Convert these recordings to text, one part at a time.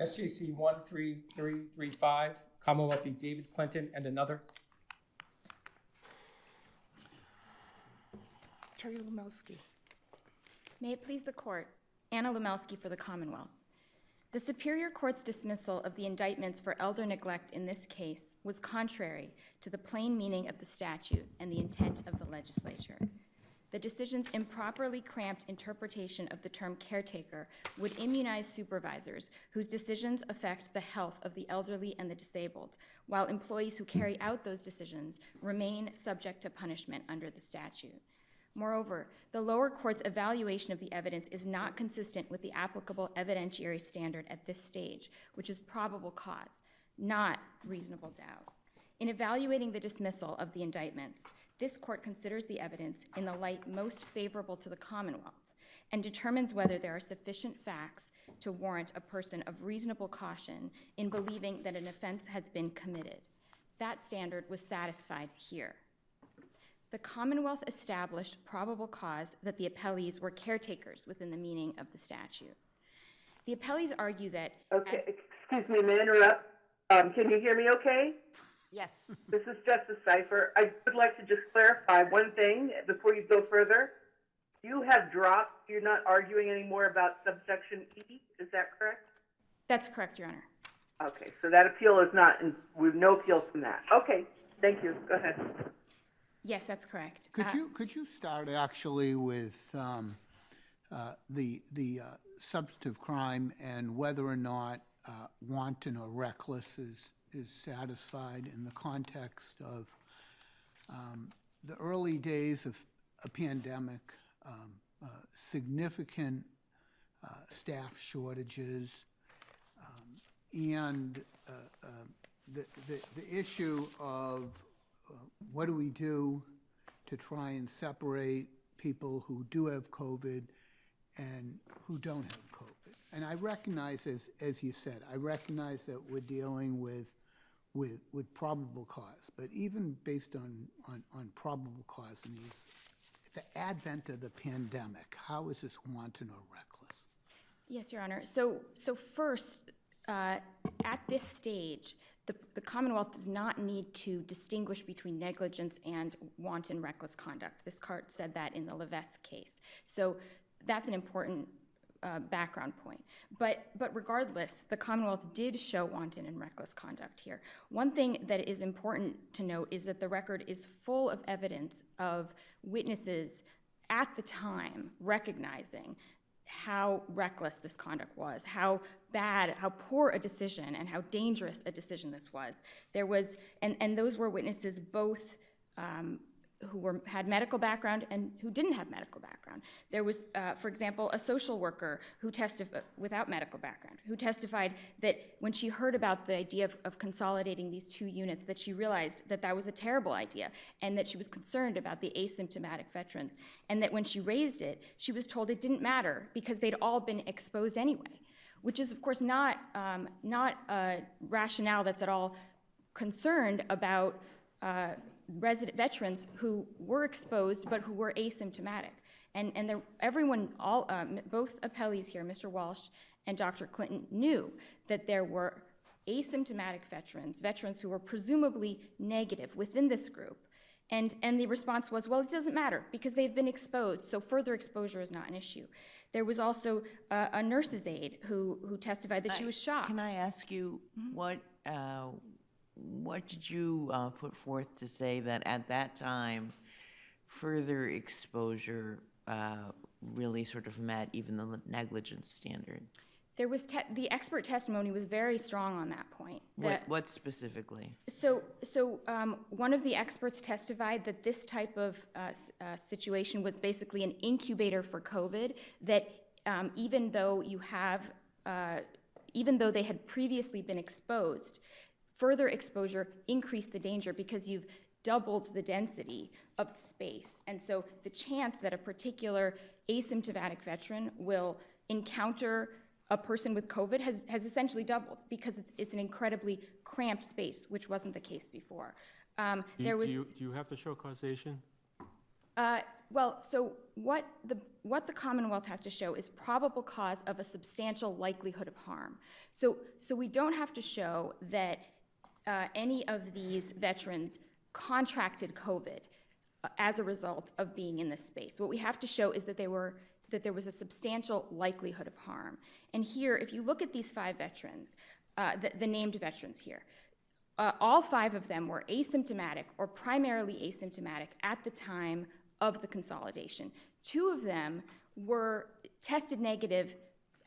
SJC-13335, Commonwealth v. David Clinton and another. Attorney Lumelski. May it please the Court, Anna Lumelski for the Commonwealth. The Superior Court's dismissal of the indictments for elder neglect in this case was contrary to the plain meaning of the statute and the intent of the legislature. The decision's improperly cramped interpretation of the term caretaker would immunize supervisors whose decisions affect the health of the elderly and the disabled, while employees who carry out those decisions remain subject to punishment under the statute. Moreover, the lower court's evaluation of the evidence is not consistent with the applicable evidentiary standard at this stage, which is probable cause, not reasonable doubt. In evaluating the dismissal of the indictments, this court considers the evidence in the light most favorable to the Commonwealth and determines whether there are sufficient facts to warrant a person of reasonable caution in believing that an offense has been committed. That standard was satisfied here. The Commonwealth established probable cause that the appellees were caretakers within the meaning of the statute. The appellees argue that— Okay, excuse me, may I interrupt? Can you hear me okay? Yes. This is Justice Cipher. I would like to just clarify one thing before you go further. You have dropped, you're not arguing anymore about subsection E, is that correct? That's correct, Your Honor. Okay, so that appeal is not, we have no appeal from that. Okay, thank you, go ahead. Yes, that's correct. Could you start actually with the substantive crime and whether or not wanton or reckless is satisfied in the context of the early days of a pandemic, significant staff shortages, and the issue of what do we do to try and separate people who do have COVID and who don't have COVID? And I recognize, as you said, I recognize that we're dealing with probable cause, but even based on probable cause in the advent of the pandemic, how is this wanton or reckless? Yes, Your Honor. So first, at this stage, the Commonwealth does not need to distinguish between negligence and wanton reckless conduct. This court said that in the Levesque case. So that's an important background point. But regardless, the Commonwealth did show wanton and reckless conduct here. One thing that is important to note is that the record is full of evidence of witnesses at the time recognizing how reckless this conduct was, how bad, how poor a decision, and how dangerous a decision this was. There was, and those were witnesses both who had medical background and who didn't have medical background. There was, for example, a social worker who testified without medical background, who testified that when she heard about the idea of consolidating these two units, that she realized that that was a terrible idea and that she was concerned about the asymptomatic veterans, and that when she raised it, she was told it didn't matter because they'd all been exposed anyway, which is, of course, not a rationale that's at all concerned about resident veterans who were exposed but who were asymptomatic. And everyone, both appellees here, Mr. Walsh and Dr. Clinton, knew that there were asymptomatic veterans who were presumably negative within this group. And the response was, well, it doesn't matter because they've been exposed, so further exposure is not an issue. There was also a nurse's aide who testified that she was shocked. Can I ask you, what did you put forth to say that at that time further exposure really sort of met even the negligence standard? There was the expert testimony was very strong on that point. What specifically? So one of the experts testified that this type of situation was basically an incubator for COVID, that even though they had previously been exposed, further exposure increased the danger because you've doubled the density of the space. And so the chance that a particular asymptomatic veteran will encounter a person with COVID has essentially doubled because it's an incredibly cramped space, which wasn't the case before. Do you have to show causation? Well, so what the Commonwealth has to show is probable cause of a substantial likelihood of harm. So we don't have to show that any of these veterans contracted COVID as a result of being in this space. What we have to show is that there was a substantial likelihood of harm. And here, if you look at these 5 veterans, the named veterans here, all 5 of them were asymptomatic or primarily asymptomatic at the time of the consolidation. 2 of them were tested negative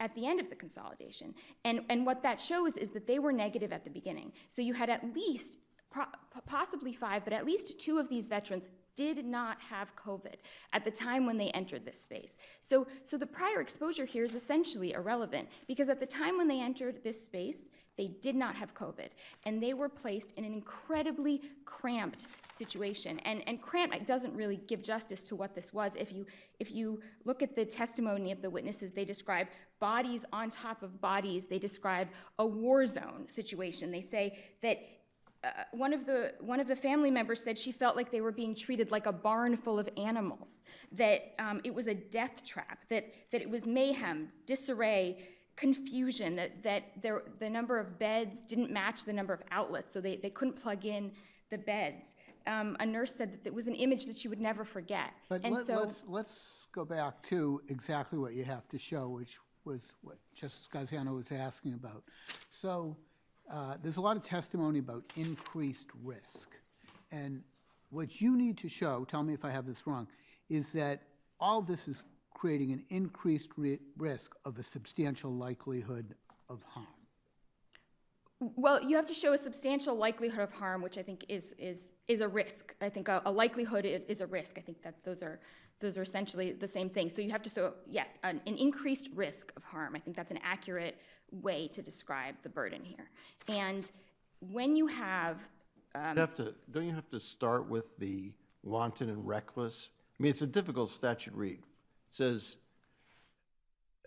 at the end of the consolidation. And what that shows is that they were negative at the beginning. So you had at least, possibly 5, but at least 2 of these veterans did not have COVID at the time when they entered this space. So the prior exposure here is essentially irrelevant, because at the time when they entered this space, they did not have COVID, and they were placed in an incredibly cramped situation. And cramped doesn't really give justice to what this was. If you look at the testimony of the witnesses, they describe bodies on top of bodies. They describe a war zone situation. They say that one of the family members said she felt like they were being treated like a barn full of animals, that it was a death trap, that it was mayhem, disarray, confusion, that the number of beds didn't match the number of outlets, so they couldn't plug in the beds. A nurse said that it was an image that she would never forget. But let's go back to exactly what you have to show, which was what Justice Gaziano was asking about. So there's a lot of testimony about increased risk. And what you need to show, tell me if I have this wrong, is that all this is creating an increased risk of a substantial likelihood of harm. Well, you have to show a substantial likelihood of harm, which I think is a risk. I think a likelihood is a risk. I think that those are essentially the same thing. So you have to show, yes, an increased risk of harm. I think that's an accurate way to describe the burden here. And when you have... don't you have to start with the wanton and reckless? I mean, it's a difficult statute read. It says,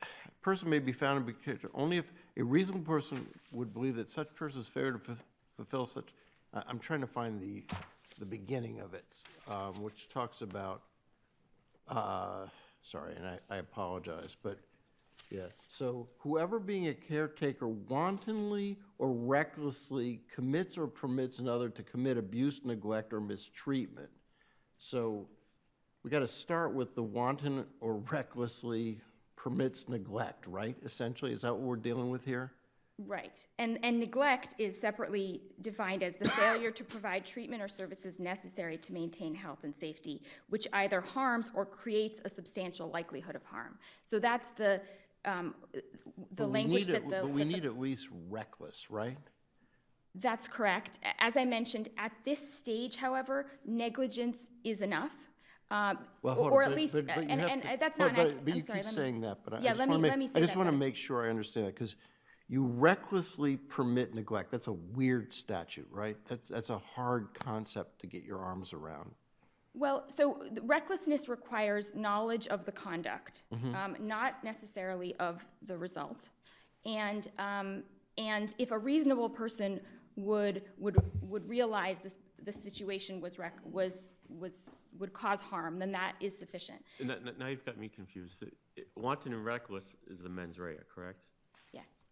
a person may be found to be character only if a reasonable person would believe that such person's failure to fulfill such... I'm trying to find the beginning of it, which talks about... sorry, and I apologize, but yeah. So whoever being a caretaker wantonly or recklessly commits or permits another to commit abuse, neglect, or mistreatment. So we got to start with the wanton or recklessly permits neglect, right? Essentially, is that what we're dealing with here? Right. And neglect is separately defined as the failure to provide treatment or services necessary to maintain health and safety, which either harms or creates a substantial likelihood of harm. So that's the language that the... But we need at least reckless, right? That's correct. As I mentioned, at this stage, however, negligence is enough. Or at least, and that's not... But you keep saying that, but I just want to make sure I understand that, because you recklessly permit neglect. That's a weird statute, right? That's a hard concept to get your arms around. Well, so recklessness requires knowledge of the conduct, not necessarily of the result. And if a reasonable person would realize the situation would cause harm, then that is sufficient. Now you've got me confused. Wanton and reckless is the mens rea, correct? Yes.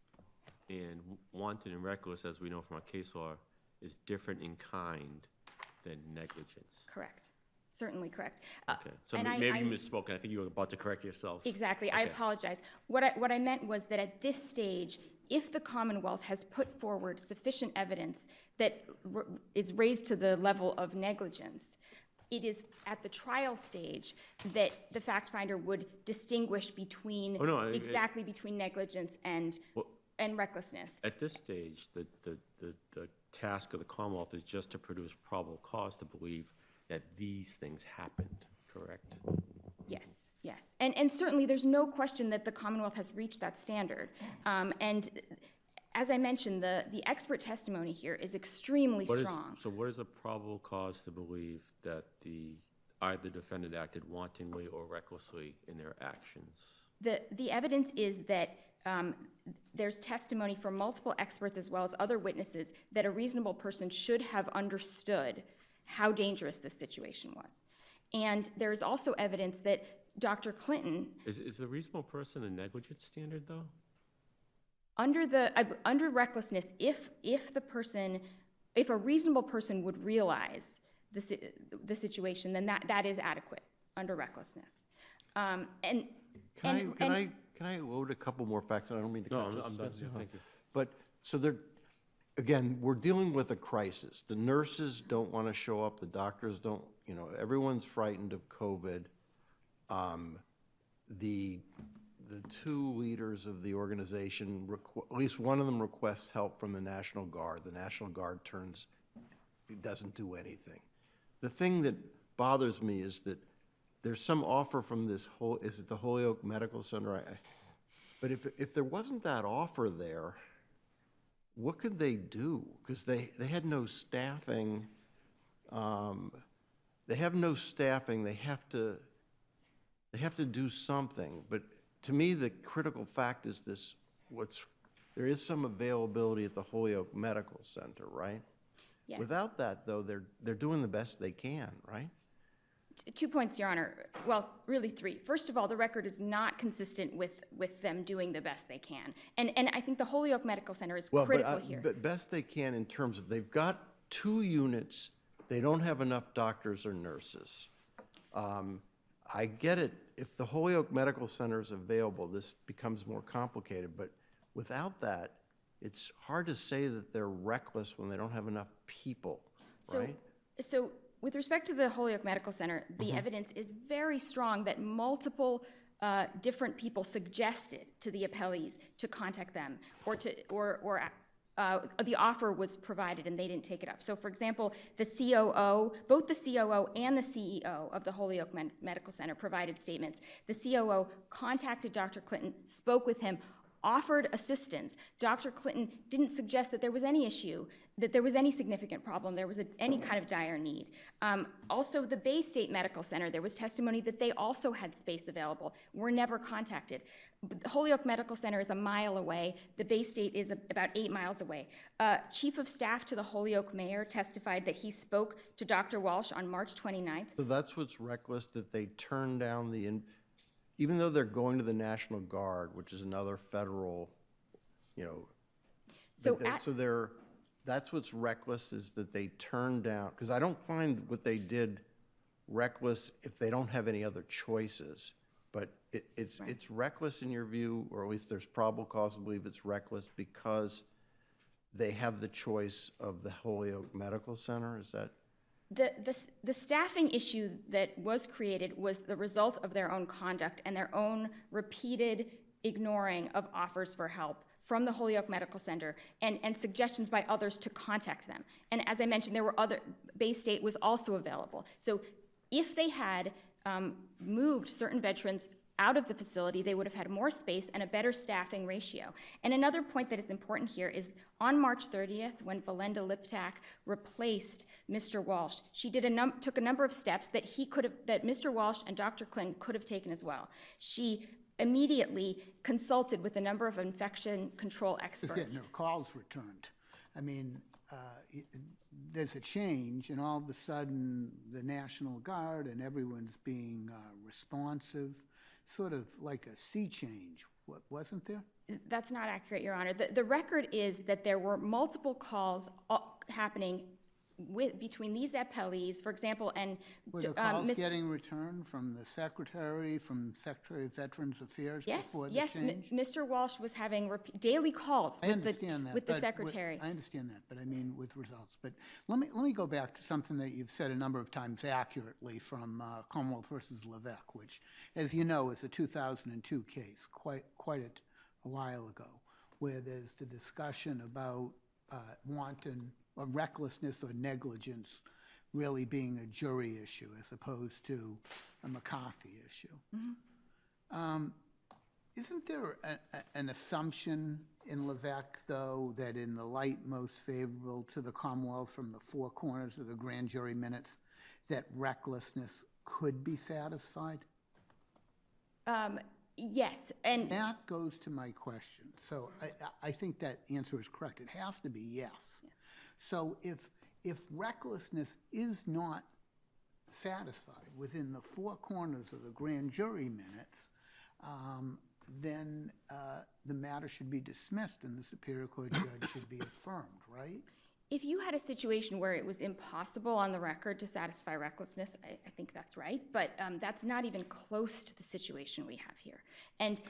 And wanton and reckless, as we know from our case law, is different in kind than negligence. Correct. Certainly correct. Okay, so maybe you misspoke. I think you were about to correct yourself. Exactly. Okay. I apologize. What I meant was that at this stage, if the Commonwealth has put forward sufficient evidence that is raised to the level of negligence, it is at the trial stage that the fact finder would distinguish between between negligence and recklessness. At this stage, the task of the Commonwealth is just to produce probable cause to believe that these things happened, correct? Yes. And certainly there's no question that the Commonwealth has reached that standard. And as I mentioned, the expert testimony here is extremely strong. So what is the probable cause to believe that either defendant acted wantonly or recklessly in their actions? The evidence is that there's testimony from multiple experts as well as other witnesses that a reasonable person should have understood how dangerous this situation was. And there's also evidence that Dr. Clinton, Is the reasonable person a negligence standard, though? under recklessness, if a reasonable person would realize the situation, then that is adequate under recklessness. Can I load a couple more facts? And I don't mean to No, cut this. I'm done. Thank you. But, so again, we're dealing with a crisis. The nurses don't want to show up, the doctors don't, everyone's frightened of COVID. The two leaders of the organization, at least one of them requests help from the National Guard. The National Guard doesn't do anything. The thing that bothers me is that there's some offer from is it the Holyoke Medical Center? But if there wasn't that offer there, what could they do? Because they had no staffing. They have no staffing. They have to do something. But to me, the critical fact is this: there is some availability at the Holyoke Medical Center, right? Yeah. Without that, though, they're doing the best they can, right? 2 points, Your Honor. Well, really 3. First of all, the record is not consistent with them doing the best they can. And I think the Holyoke Medical Center is critical here. But best they can in terms of they've got 2 units, they don't have enough doctors or nurses. I get it. If the Holyoke Medical Center is available, this becomes more complicated. But without that, it's hard to say that they're reckless when they don't have enough people, right? So with respect to the Holyoke Medical Center, the evidence is very strong that multiple different people suggested to the appellees to contact them, or the offer was provided and they didn't take it up. So, for example, the COO, both the COO and the CEO of the Holyoke Medical Center provided statements. The COO contacted Dr. Clinton, spoke with him, offered assistance. Dr. Clinton didn't suggest that there was any issue, that there was any significant problem, there was any kind of dire need. Also, the Bay State Medical Center, there was testimony that they also had space available, were never contacted. The Holyoke Medical Center is a mile away. The Bay State is about 8 miles away. Chief of Staff to the Holyoke mayor testified that he spoke to Dr. Walsh on March 29th. So that's what's reckless, that they turned down even though they're going to the National Guard, which is another federal, that's what's reckless, is that they turned down, because I don't find what they did reckless if they don't have any other choices. But it's reckless in your view, or at least there's probable cause to believe it's reckless because they have the choice of the Holyoke Medical Center. Is that? The staffing issue that was created was the result of their own conduct and their own repeated ignoring of offers for help from the Holyoke Medical Center and suggestions by others to contact them. And as I mentioned, there were Bay State was also available. So if they had moved certain veterans out of the facility, they would have had more space and a better staffing ratio. And another point that is important here is on March 30th, when Valenda Liptak replaced Mr. Walsh, she took a number of steps that that Mr. Walsh and Dr. Clinton could have taken as well. She immediately consulted with a number of infection control experts. Getting her calls returned. I mean, there's a change, and all of a sudden, the National Guard and everyone's being responsive. Sort of like a sea change, wasn't there? That's not accurate, Your Honor. The record is that there were multiple calls happening between these appellees, for example, and Were the calls getting returned from the Secretary of Veterans Affairs before the change? Yes, Mr. Walsh was having daily calls with the Secretary. I understand that, but I mean with results. But let me go back to something that you've said a number of times accurately from Commonwealth versus Levesque, which, as you know, is a 2002 case, quite a while ago, where there's the discussion about wanton or recklessness or negligence really being a jury issue as opposed to a McCarthy issue. Mm-hmm. Isn't there an assumption in Levesque, though, that in the light most favorable to the Commonwealth from the 4 corners of the grand jury minutes, that recklessness could be satisfied? Yes, and that goes to my question. So I think that answer is correct. It has to be yes. So if recklessness is not satisfied within the four corners of the grand jury minutes, then the matter should be dismissed and the Superior Court judge should be affirmed, right? If you had a situation where it was impossible on the record to satisfy recklessness, I think that's right, but that's not even close to the situation we have here. And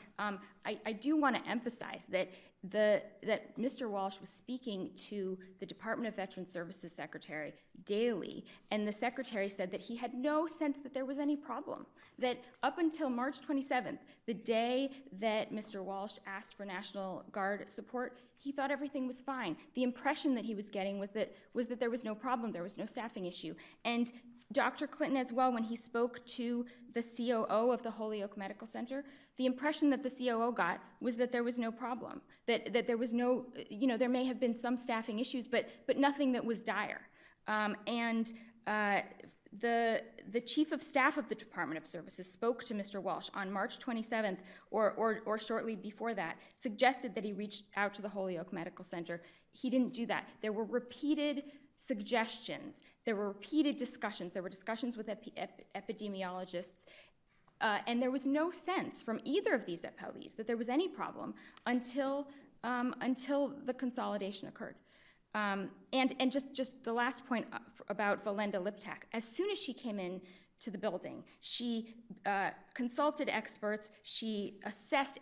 I do want to emphasize that that Mr. Walsh was speaking to the Department of Veterans Services Secretary daily, and the Secretary said that he had no sense that there was any problem, that up until March 27th, the day that Mr. Walsh asked for National Guard support, he thought everything was fine. The impression that he was getting was that there was no problem, there was no staffing issue. And Dr. Clinton as well, when he spoke to the COO of the Holyoke Medical Center, the impression that the COO got was that there was no problem, that there was no, there may have been some staffing issues, but nothing that was dire. The Chief of Staff of the Department of Services spoke to Mr. Walsh on March 27th or shortly before that, suggested that he reached out to the Holyoke Medical Center. He didn't do that. There were repeated suggestions. There were repeated discussions. There were discussions with epidemiologists. And there was no sense from either of these appellees that there was any problem until the consolidation occurred. And just the last point about Valenda Liptak. As soon as she came in to the building, she consulted experts, she assessed,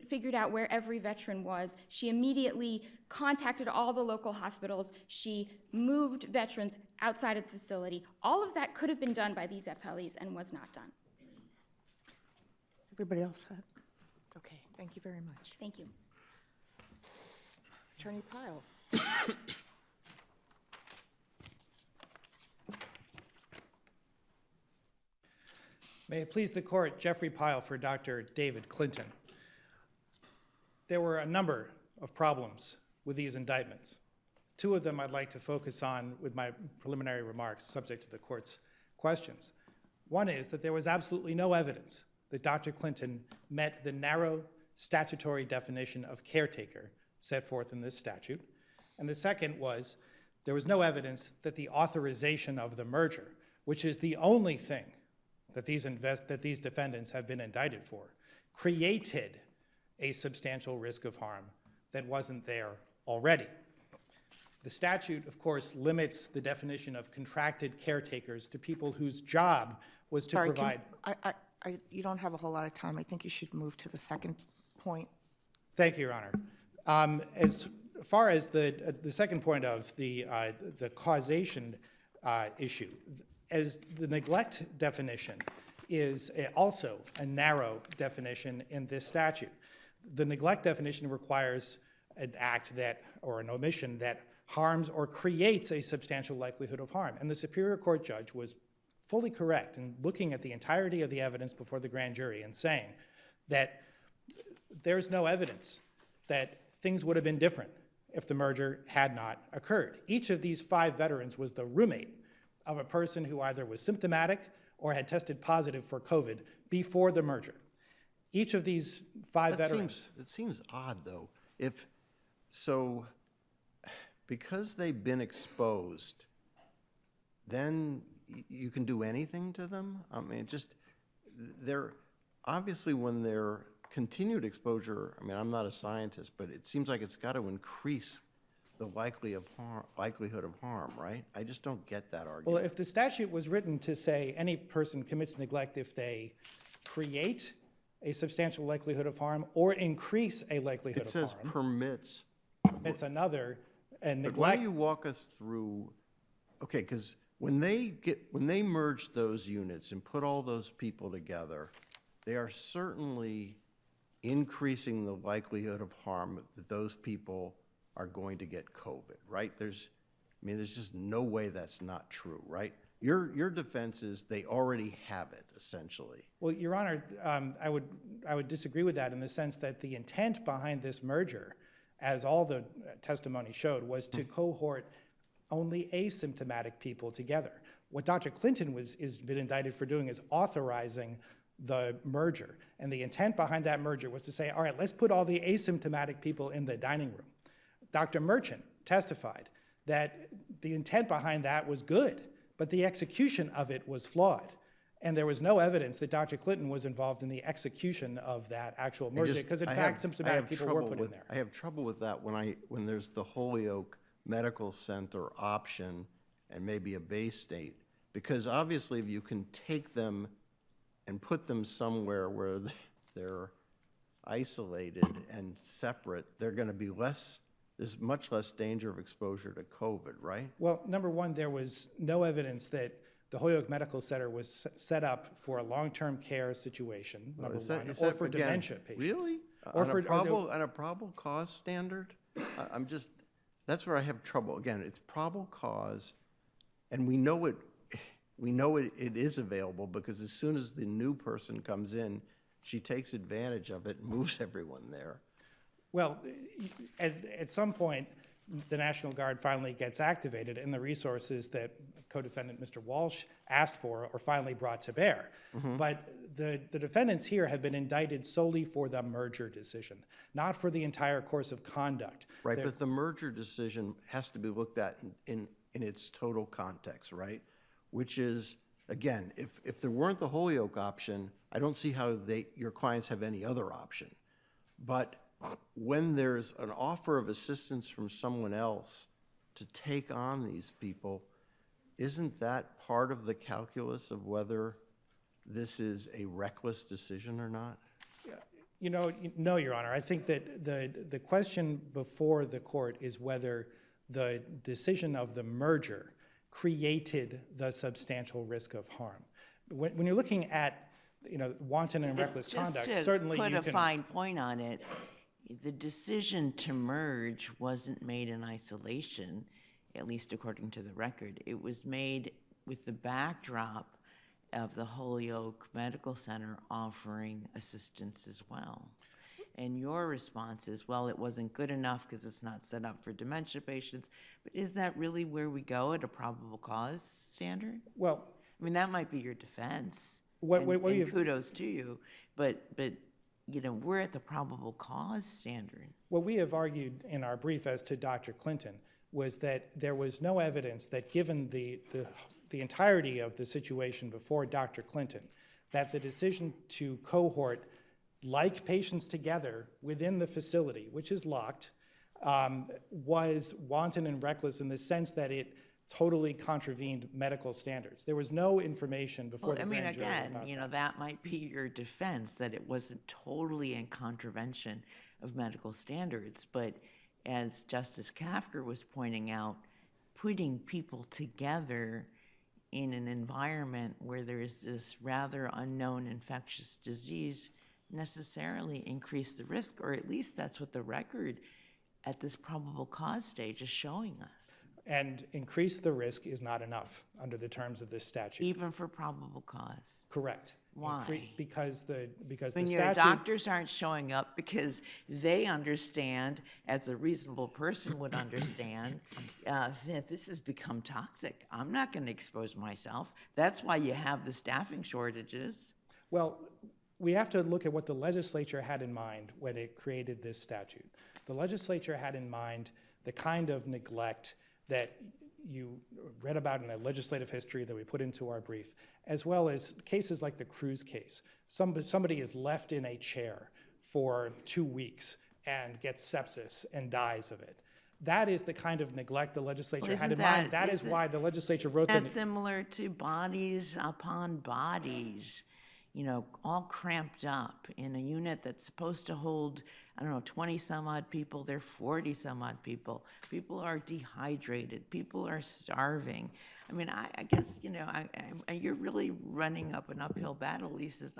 figured out where every veteran was, she immediately contacted all the local hospitals, she moved veterans outside of the facility. All of that could have been done by these appellees and was not done. Everybody else set? Okay, thank you very much. Thank you. Attorney Pyle. May it please the court, Jeffrey Pyle for Dr. David Clinton. There were a number of problems with these indictments. Two of them I'd like to focus on with my preliminary remarks, subject to the court's questions. One is that there was absolutely no evidence that Dr. Clinton met the narrow statutory definition of caretaker set forth in this statute. And the second was there was no evidence that the authorization of the merger, which is the only thing that these defendants have been indicted for, created a substantial risk of harm that wasn't there already. The statute, of course, limits the definition of contracted caretakers to people whose job was to provide. You don't have a whole lot of time. I think you should move to the second point. Thank you, Your Honor. As far as the second point of the causation issue, as the neglect definition is also a narrow definition in this statute. The neglect definition requires an act that, or an omission that harms or creates a substantial likelihood of harm. And the Superior Court judge was fully correct in looking at the entirety of the evidence before the grand jury and saying that there's no evidence that things would have been different if the merger had not occurred. Each of these 5 veterans was the roommate of a person who either was symptomatic or had tested positive for COVID before the merger. Each of these 5 veterans. It seems odd, though. Because they've been exposed, then you can do anything to them? I mean, they're obviously, when they're continued exposure, I mean, I'm not a scientist, but it seems like it's got to increase the likelihood of harm, right? I just don't get that argument. Well, if the statute was written to say any person commits neglect if they create a substantial likelihood of harm or increase a likelihood of harm. It says permits. It's another, and But neglect. why don't you walk us through, okay, because when they merge those units and put all those people together, they are certainly increasing the likelihood of harm that those people are going to get COVID, right? There's just no way that's not true, right? Your defense is they already have it, essentially. Well, Your Honor, I would disagree with that in the sense that the intent behind this merger, as all the testimony showed, was to cohort only asymptomatic people together. What Dr. Clinton is been indicted for doing is authorizing the merger. And the intent behind that merger was to say, all right, let's put all the asymptomatic people in the dining room. Dr. Merchant testified that the intent behind that was good but the execution of it was flawed. And there was no evidence that Dr. Clinton was involved in the execution of that actual merger, because in fact, symptomatic people were put in there. I have trouble with that when there's the Holyoke Medical Center option and maybe a Bay State, because obviously if you can take them and put them somewhere where they're isolated and separate, they're going to be there's much less danger of exposure to COVID, right? Well, number one, there was no evidence that the Holyoke Medical Center was set up for a long-term care situation, number one, or for dementia patients. Really? Or On a probable cause standard? That's where I have trouble. Again, it's probable cause, and we know it is available, because as soon as the new person comes in, she takes advantage of it and moves everyone there. Well, at some point, the National Guard finally gets activated, and the resources that co-defendant Mr. Walsh asked for are finally brought to bear. But the defendants here have been indicted solely for the merger decision, not for the entire course of conduct. Right, but the merger decision has to be looked at in its total context, right? Which is, again, if there weren't the Holyoke option, I don't see how your clients have any other option. But when there's an offer of assistance from someone else to take on these people, isn't that part of the calculus of whether this is a reckless decision or not? No, Your Honor. I think that the question before the court is whether the decision of the merger created the substantial risk of harm. When you're looking at, wanton and reckless conduct, certainly you can... Just to put a fine point on it, the decision to merge wasn't made in isolation, at least according to the record. It was made with the backdrop of the Holyoke Medical Center offering assistance as well. And your response is, well, it wasn't good enough because it's not set up for dementia patients. But is that really where we go at a probable cause standard? Well, I mean, that might be your defense. And kudos to you. But we're at the probable cause standard. What we have argued in our brief as to Dr. Clinton was that there was no evidence that, given the entirety of the situation before Dr. Clinton, that the decision to cohort like patients together within the facility, which is locked, was wanton and reckless in the sense that it totally contravened medical standards. There was no information before the grand jury about that. That might be your defense, that it wasn't totally in contravention of medical standards. But as Justice Kafker was pointing out, putting people together in an environment where there is this rather unknown infectious disease necessarily increase the risk, or at least that's what the record at this probable cause stage is showing us. And increase the risk is not enough under the terms of this statute. Even for probable cause? Correct. Why? Because the when your doctors aren't showing up because they understand, as a reasonable person would understand, that this has become toxic. I'm not going to expose myself. That's why you have the staffing shortages. Well, we have to look at what the legislature had in mind when it created this statute. The legislature had in mind the kind of neglect that you read about in the legislative history that we put into our brief, as well as cases like the Cruz case. Somebody is left in a chair for 2 weeks and gets sepsis and dies of it. That is the kind of neglect the legislature had in mind. That is why the legislature wrote that. That's similar to bodies upon bodies, all cramped up in a unit that's supposed to hold, 20 some odd people. They're 40 some odd people. People are dehydrated. People are starving. I mean, I guess, you're really running up an uphill battle, at least as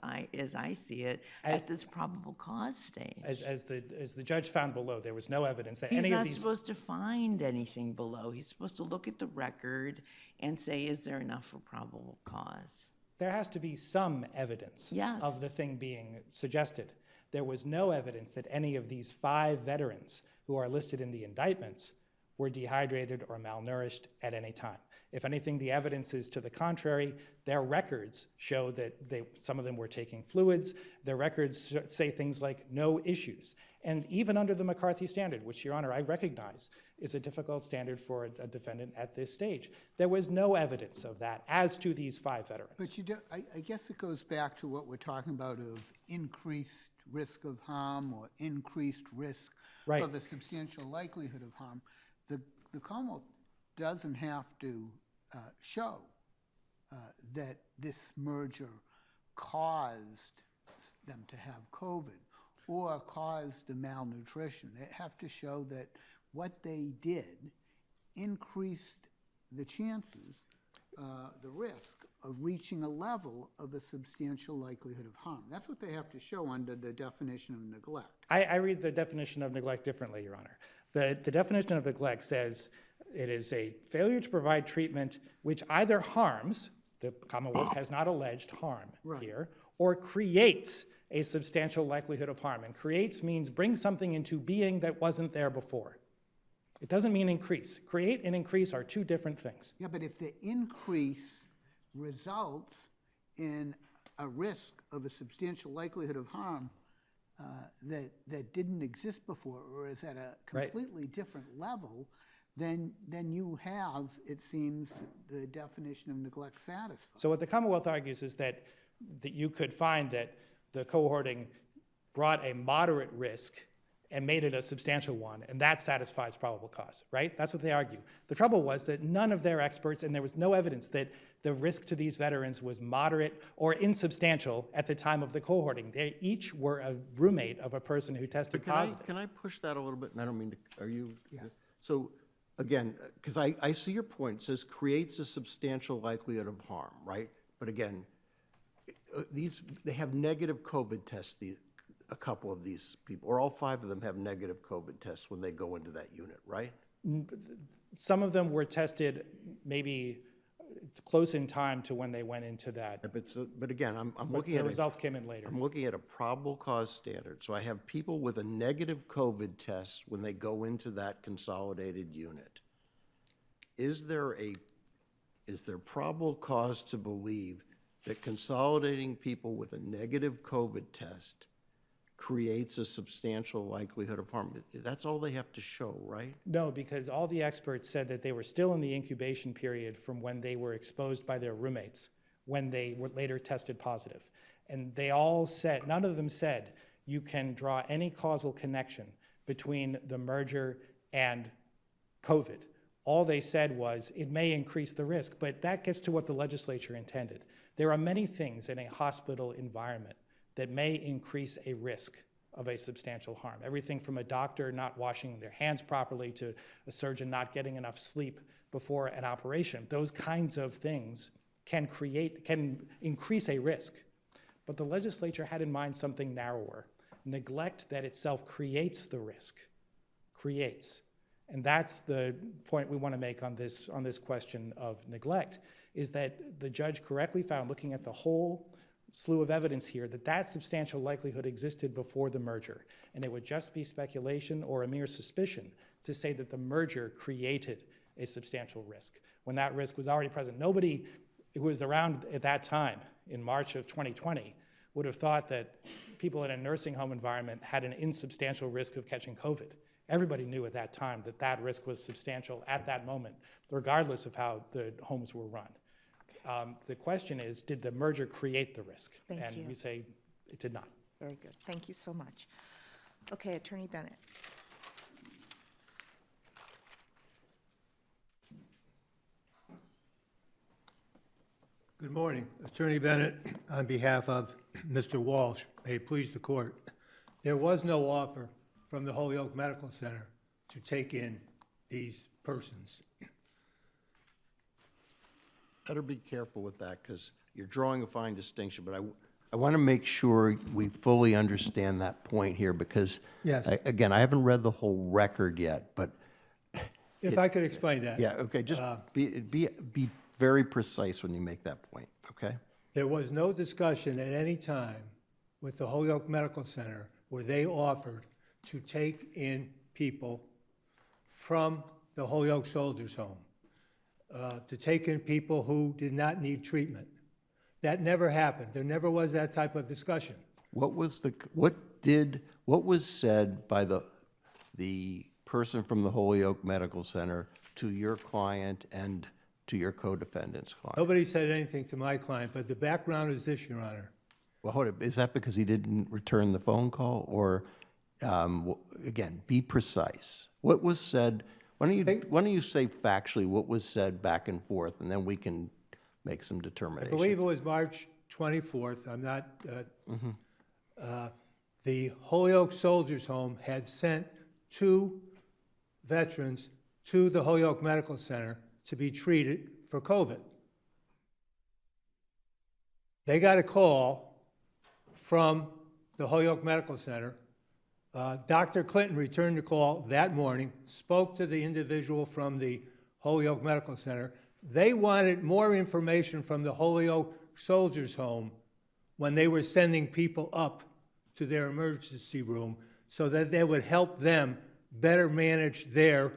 I see it, at this probable cause stage. As the judge found below, there was no evidence that any of these... He's not supposed to find anything below. He's supposed to look at the record and say, is there enough for probable cause? There has to be some evidence of the thing being suggested. There was no evidence that any of these 5 veterans who are listed in the indictments were dehydrated or malnourished at any time. If anything, the evidence is to the contrary. Their records show that some of them were taking fluids. Their records say things like no issues. And even under the McCarthy standard, which, Your Honor, I recognize is a difficult standard for a defendant at this stage, there was no evidence of that as to these 5 veterans. But I guess it goes back to what we're talking about of increased risk of harm or increased risk Right. of a substantial likelihood of harm. The Commonwealth doesn't have to show that this merger caused them to have COVID or caused the malnutrition. They have to show that what they did increased the chances, the risk of reaching a level of a substantial likelihood of harm. That's what they have to show under the definition of neglect. I read the definition of neglect differently, Your Honor. The definition of neglect says it is a failure to provide treatment which either harms, the Commonwealth has not alleged harm here, or creates a substantial likelihood of harm. And creates means bring something into being that wasn't there before. It doesn't mean increase. Create and increase are 2 different things. Yeah, but if the increase results in a risk of a substantial likelihood of harm that didn't exist before or is at a completely different level, then you have, it seems, the definition of neglect satisfied. So what the Commonwealth argues is that you could find that the cohorting brought a moderate risk and made it a substantial one, and that satisfies probable cause, right? That's what they argue. The trouble was that none of their experts, and there was no evidence that the risk to these veterans was moderate or insubstantial at the time of the cohorting. They each were a roommate of a person who tested positive. Can I push that a little bit? And I don't mean to, are you? Yeah. So, again, because I see your point. It says creates a substantial likelihood of harm, right? But again, they have negative COVID tests, a couple of these people, or all 5 of them have negative COVID tests when they go into that unit, right? Some of them were tested maybe close in time to when they went into that. But again, I'm looking at the results came in later. I'm looking at a probable cause standard. So I have people with a negative COVID test when they go into that consolidated unit. Is there probable cause to believe that consolidating people with a negative COVID test creates a substantial likelihood of harm? That's all they have to show, right? No, because all the experts said that they were still in the incubation period from when they were exposed by their roommates, when they were later tested positive. And they all said, none of them said, you can draw any causal connection between the merger and COVID. All they said was, it may increase the risk, but that gets to what the legislature intended. There are many things in a hospital environment that may increase a risk of a substantial harm. Everything from a doctor not washing their hands properly to a surgeon not getting enough sleep before an operation. Those kinds of things can increase a risk. But the legislature had in mind something narrower. Neglect that itself creates the risk, creates. And that's the point we want to make on this question of neglect, is that the judge correctly found, looking at the whole slew of evidence here, that substantial likelihood existed before the merger. And it would just be speculation or a mere suspicion to say that the merger created a substantial risk, when that risk was already present. Nobody who was around at that time, in March of 2020, would have thought that people in a nursing home environment had an insubstantial risk of catching COVID. Everybody knew at that time that that risk was substantial at that moment, regardless of how the homes were run. The question is, did the merger create the risk? Thank you. And we say it did not. Very good. Thank you so much. Okay, Attorney Bennett. Good morning. Attorney Bennett, on behalf of Mr. Walsh, may it please the court. There was no offer from the Holyoke Medical Center to take in these persons. Better be careful with that, because you're drawing a fine distinction, but I want to make sure we fully understand that point here, because, Yes. Again, I haven't read the whole record yet, but. If I could explain that. Yeah, okay, just be very precise when you make that point, okay? There was no discussion at any time with the Holyoke Medical Center where they offered to take in people from the Holyoke Soldiers Home, to take in people who did not need treatment. That never happened. There never was that type of discussion. What was said by the person from the Holyoke Medical Center to your client and to your co-defendant's client? Nobody said anything to my client, but the background is this, Your Honor. Well, hold it. Is that because he didn't return the phone call, or again, be precise? What was said? Why don't you say factually what was said back and forth, and then we can make some I determination. believe it was March 24th. I'm not. The Holyoke Soldiers Home had sent 2 veterans to the Holyoke Medical Center to be treated for COVID. They got a call from the Holyoke Medical Center. Dr. Clinton returned the call that morning, spoke to the individual from the Holyoke Medical Center. They wanted more information from the Holyoke Soldiers Home when they were sending people up to their emergency room so that they would help them better manage their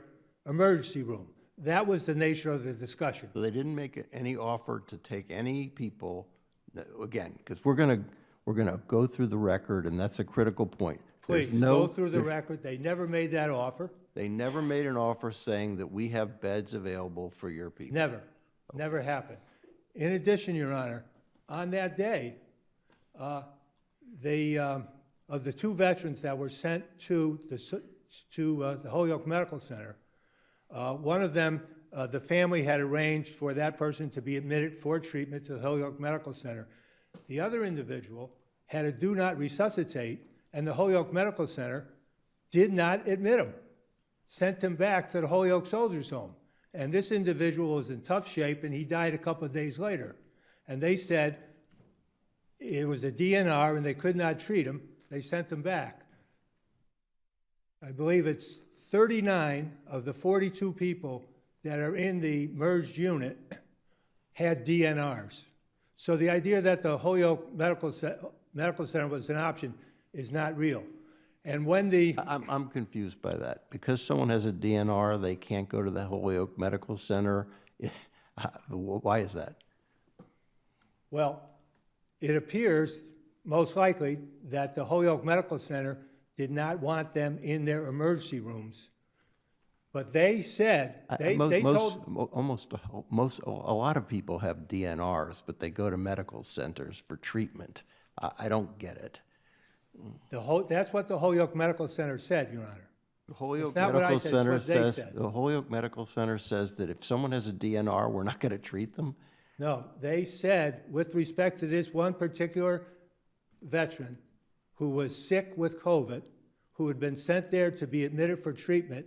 emergency room. That was the nature of the discussion. So they didn't make any offer to take any people, again, because we're gonna go through the record, and that's a critical point. Please, go through the record. They never made that offer. They never made an offer saying that we have beds available for your people. Never. Never happened. In addition, Your Honor, on that day, of the 2 veterans that were sent to the Holyoke Medical Center, one of them, the family had arranged for that person to be admitted for treatment to the Holyoke Medical Center. The other individual had a do not resuscitate, and the Holyoke Medical Center did not admit him, sent him back to the Holyoke Soldiers Home. And this individual was in tough shape, and he died a couple of days later. And they said it was a DNR, and they could not treat him. They sent him back. I believe it's 39 of the 42 people that are in the merged unit had DNRs. So the idea that the Holyoke Medical Center was an option is not real. And when the... I'm confused by that. Because someone has a DNR, they can't go to the Holyoke Medical Center. Why is that? Well, it appears most likely that the Holyoke Medical Center did not want them in their emergency rooms. But they said, they told... A lot of people have DNRs, but they go to medical centers for treatment. I don't get it. That's what the Holyoke Medical Center said, Your Honor. The Holyoke It's not what I Medical said, it's Center what they says, said. the Holyoke Medical Center says that if someone has a DNR, we're not going to treat them? No, they said, with respect to this one particular veteran who was sick with COVID, who had been sent there to be admitted for treatment,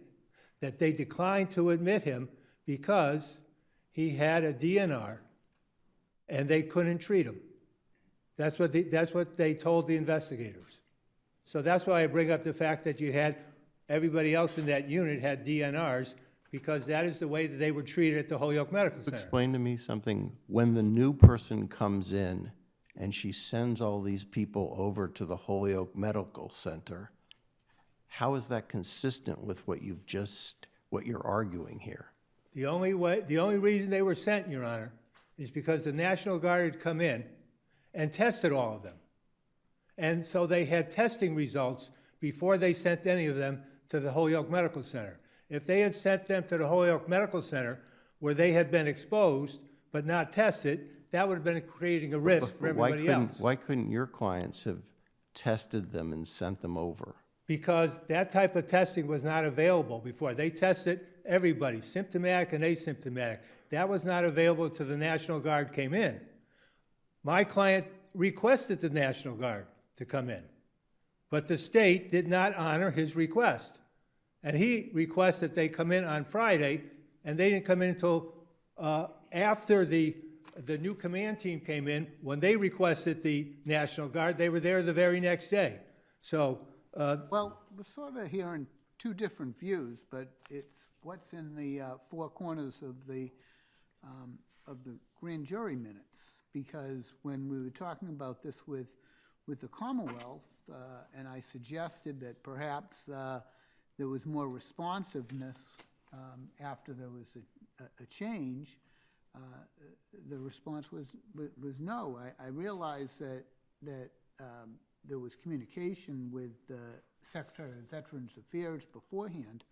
that they declined to admit him because he had a DNR and they couldn't treat him. That's what they told the investigators. So that's why I bring up the fact that you had everybody else in that unit had DNRs, because that is the way that they were treated at the Holyoke Medical Center. Explain to me something. When the new person comes in and she sends all these people over to the Holyoke Medical Center, how is that consistent with what you're arguing here? The only reason they were sent, Your Honor, is because the National Guard had come in and tested all of them. And so they had testing results before they sent any of them to the Holyoke Medical Center. If they had sent them to the Holyoke Medical Center where they had been exposed but not tested, that would have been creating a risk for everybody else. Why couldn't your clients have tested them and sent them over? Because that type of testing was not available before. They tested everybody, symptomatic and asymptomatic. That was not available till the National Guard came in. My client requested the National Guard to come in, but the state did not honor his request. And he requested they come in on Friday, and they didn't come in until after the new command team came in. When they requested the National Guard, they were there the very next day. So, Well, we're sort of hearing 2 different views, but it's what's in the 4 corners of the grand jury minutes. Because when we were talking about this with the Commonwealth, and I suggested that perhaps there was more responsiveness after there was a change, the response was no. I realized that there was communication with the Secretary of Veterans Affairs beforehand,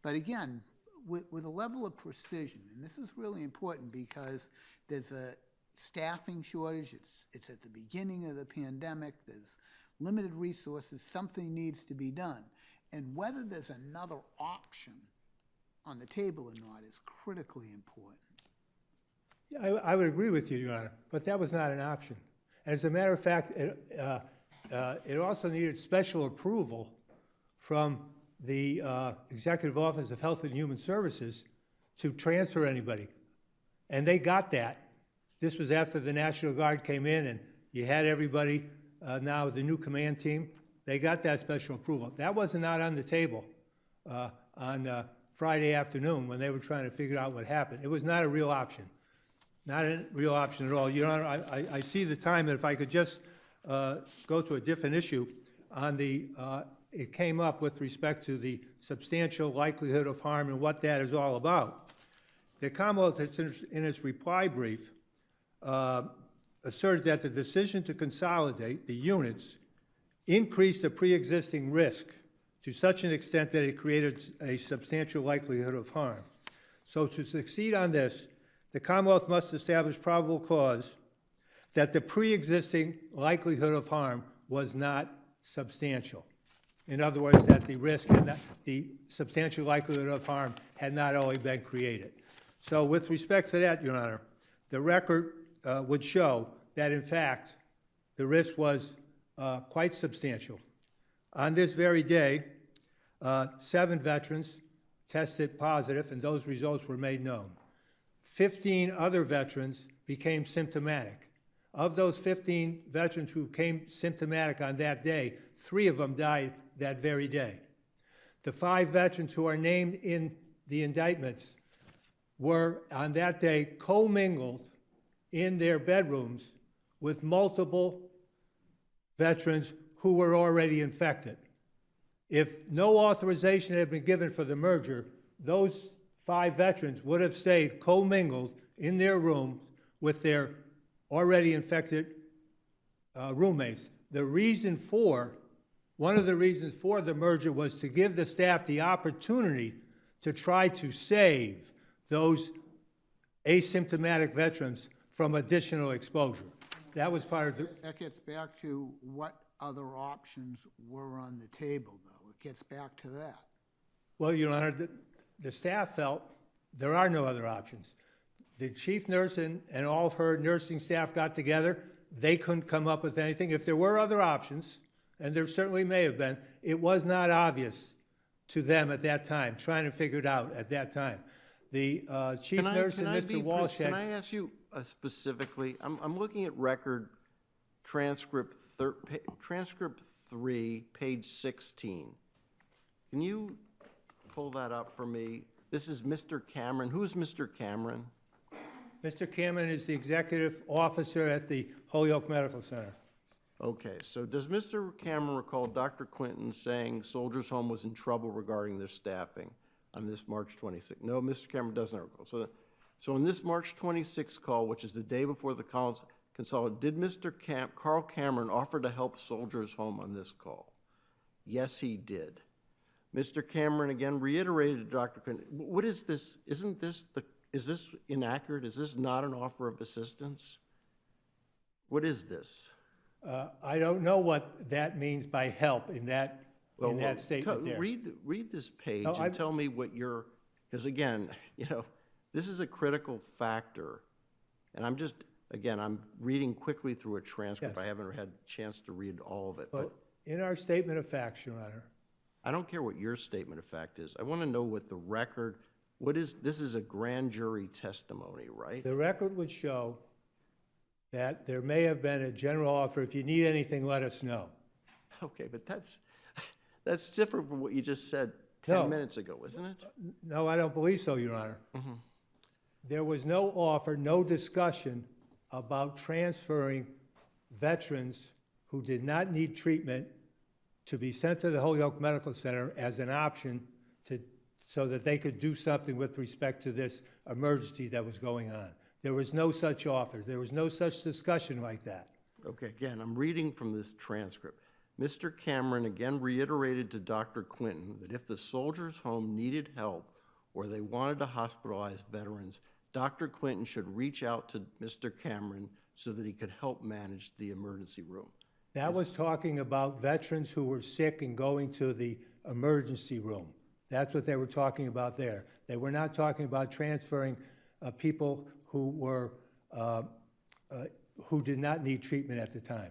but again, with a level of precision, and this is really important because there's a staffing shortage, it's at the beginning of the pandemic, there's limited resources, something needs to be done. And whether there's another option on the table or not is critically important. Yeah, I would agree with you, Your Honor, but that was not an option. As a matter of fact, it also needed special approval from the Executive Office of Health and Human Services to transfer anybody. And they got that. This was after the National Guard came in and you had everybody, now the new command team, they got that special approval. That was not on the table on Friday afternoon when they were trying to figure out what happened. It was not a real option. Not a real option at all. Your Honor, I see the time, and if I could just go to a different issue on the, it came up with respect to the substantial likelihood of harm and what that is all about. The Commonwealth, in its reply brief, asserted that the decision to consolidate the units increased the pre-existing risk to such an extent that it created a substantial likelihood of harm. So to succeed on this, the Commonwealth must establish probable cause that the pre-existing likelihood of harm was not substantial. In other words, that the risk and the substantial likelihood of harm had not already been created. So with respect to that, Your Honor, the record would show that, in fact, the risk was quite substantial. On this very day, 7 veterans tested positive, and those results were made known. 15 other veterans became symptomatic. Of those 15 veterans who became symptomatic on that day, 3 of them died that very day. The 5 veterans who are named in the indictments were, on that day, commingled in their bedrooms with multiple veterans who were already infected. If no authorization had been given for the merger, those 5 veterans would have stayed commingled in their room with their already infected roommates. One of the reasons for the merger was to give the staff the opportunity to try to save those asymptomatic veterans from additional exposure. That was part of the... That gets back to what other options were on the table, though. It gets back to that. Well, Your Honor, the staff felt there are no other options. The chief nurse and all of her nursing staff got together. They couldn't come up with anything. If there were other options, and there certainly may have been, it was not obvious to them at that time, trying to figure it out at that time. The chief nurse and Mr. Walsh had... Can I ask you specifically, I'm looking at record transcript 3, page 16. Can you pull that up for me? This is Mr. Cameron. Who's Mr. Cameron? Mr. Cameron is the executive officer at the Holyoke Medical Center. Okay, so does Mr. Cameron recall Dr. Quinton saying Soldiers Home was in trouble regarding their staffing on this March 26th? No, Mr. Cameron doesn't recall. So on this March 26th call, which is the day before the consolidation, did Mr. Carl Cameron offer to help Soldiers Home on this call? Yes, he did. Mr. Cameron again reiterated to Dr. Quinton, what is this? Is this inaccurate? Is this not an offer of assistance? What is this? I don't know what that means by help in that statement there. Read this page and tell me what you're, because again, this is a critical factor. And I'm reading quickly through a transcript. Yes. I haven't had a chance to read all of it. But in our statement of facts, Your Honor. I don't care what your statement of fact is. I want to know what the record, this is a grand jury testimony, right? The record would show that there may have been a general offer, if you need anything, let us know. Okay, but that's different from what you just said 10 minutes ago, isn't it? No, I don't believe so, Your Honor. Mm-hmm. There was no offer, no discussion about transferring veterans who did not need treatment to be sent to the Holyoke Medical Center as an option so that they could do something with respect to this emergency that was going on. There was no such offer. There was no such discussion like that. Okay, again, I'm reading from this transcript. Mr. Cameron again reiterated to Dr. Quinton that if the Soldiers' Home needed help or they wanted to hospitalize veterans, Dr. Quinton should reach out to Mr. Cameron so that he could help manage the emergency room. That was talking about veterans who were sick and going to the emergency room. That's what they were talking about there. They were not talking about transferring people who were who did not need treatment at the time.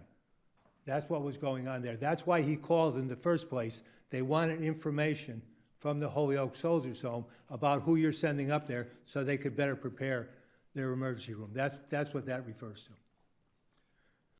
That's what was going on there. That's why he called in the first place. They wanted information from the Holyoke Soldiers' Home about who you're sending up there so they could better prepare their emergency room. That's what that refers to.